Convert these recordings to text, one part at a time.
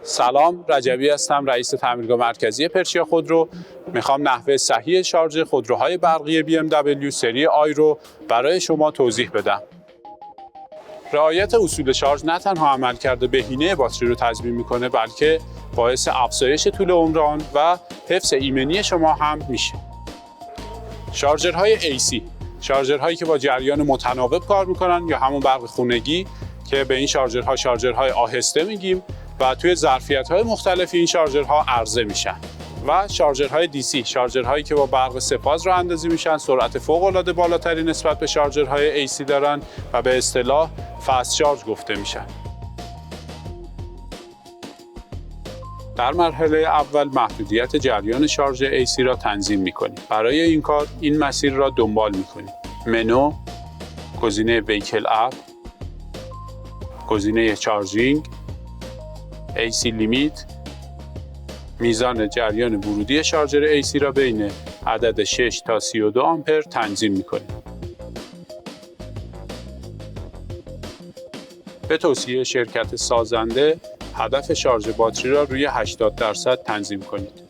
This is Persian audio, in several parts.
سلام، رجبی هستم، رئیس تعمیرگاه مرکزی پرشیا خودرو. میخوام نحوه صحیح شارژ خودروهای برقی BMW سری آی رو برای شما توضیح بدم. رعایت اصول شارژ نه تنها عملکرد بهینه باتری رو تضمین میکنه، بلکه باعث افزایش طول عمر آن و حفظ ایمنی شما هم میشه. شارژرهای AC، شارژرهایی که با جریان متناوب کار میکنن یا همون برق خونگی که به این شارژرهای آهسته میگیم و توی ظرفیت‌های مختلف این شارژرها عرضه میشن. و شارژرهای DC، شارژرهایی که با برق سه‌فاز راه اندازی میشن، سرعت فوق‌العاده بالاتری نسبت به شارژرهای AC دارن و به اصطلاح فست شارژ گفته میشن. در مرحله اول محدودیت جریان شارژ AC را تنظیم می‌کنیم. برای این کار این مسیر را دنبال می‌کنیم. منو، گزینه ویکل اپ، گزینه چارجینگ، AC لیمیت، میزان جریان ورودی شارژر AC را بین عدد 6 تا 32 آمپر تنظیم می‌کنیم. به توصیه شرکت سازنده، هدف شارژ باتری را روی 80% تنظیم کنید.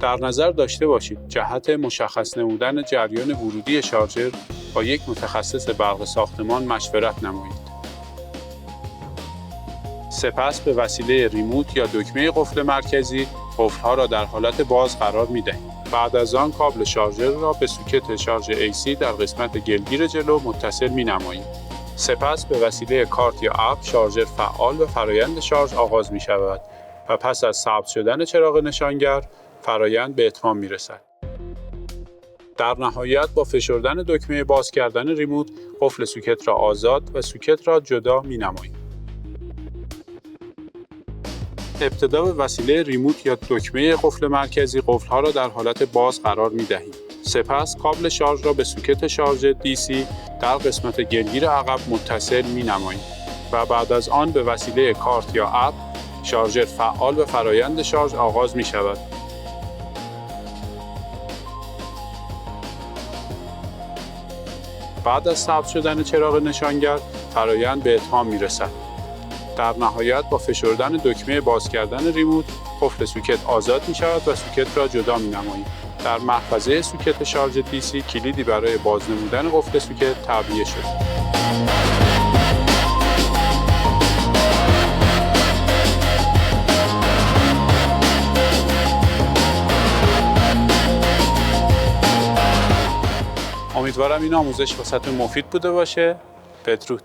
در نظر داشته باشید جهت مشخص نمودن جریان ورودی شارژر با یک متخصص برق ساختمان مشورت نمایید. سپس به وسیله ریموت یا دکمه قفل مرکزی قفل‌ها را در حالت باز قرار می‌دهید. بعد از آن کابل شارژر را به سوکت شارژ AC در قسمت گلگیر جلو متصل می‌نمایید. سپس به وسیله کارت یا اپ شارژر فعال و فرایند شارژ آغاز می‌شود و پس از ثبت شدن چراغ نشانگر فرایند به اتمام می‌رسد. در نهایت با فشردن دکمه باز کردن ریموت قفل سوکت را آزاد و سوکت را جدا می‌نمایید. ابتدا به وسیله ریموت یا دکمه قفل مرکزی قفل‌ها را در حالت باز قرار می‌دهیم. سپس کابل شارژ را به سوکت شارژ DC در قسمت گلگیر عقب متصل می‌نماییم و بعد از آن به وسیله کارت یا اپ شارژر فعال و فرایند شارژ آغاز می‌شود. بعد از ثبت شدن چراغ نشانگر فرایند به اتمام می‌رسد. در نهایت با فشردن دکمه باز کردن ریموت قفل سوکت آزاد می‌شود و سوکت را جدا می‌نماییم. در محفظه سوکت شارژ DC کلیدی برای باز نمودن قفل سوکت تعبیه شد. امیدوارم این آموزش واسهتون مفید بوده باشه. بدرود.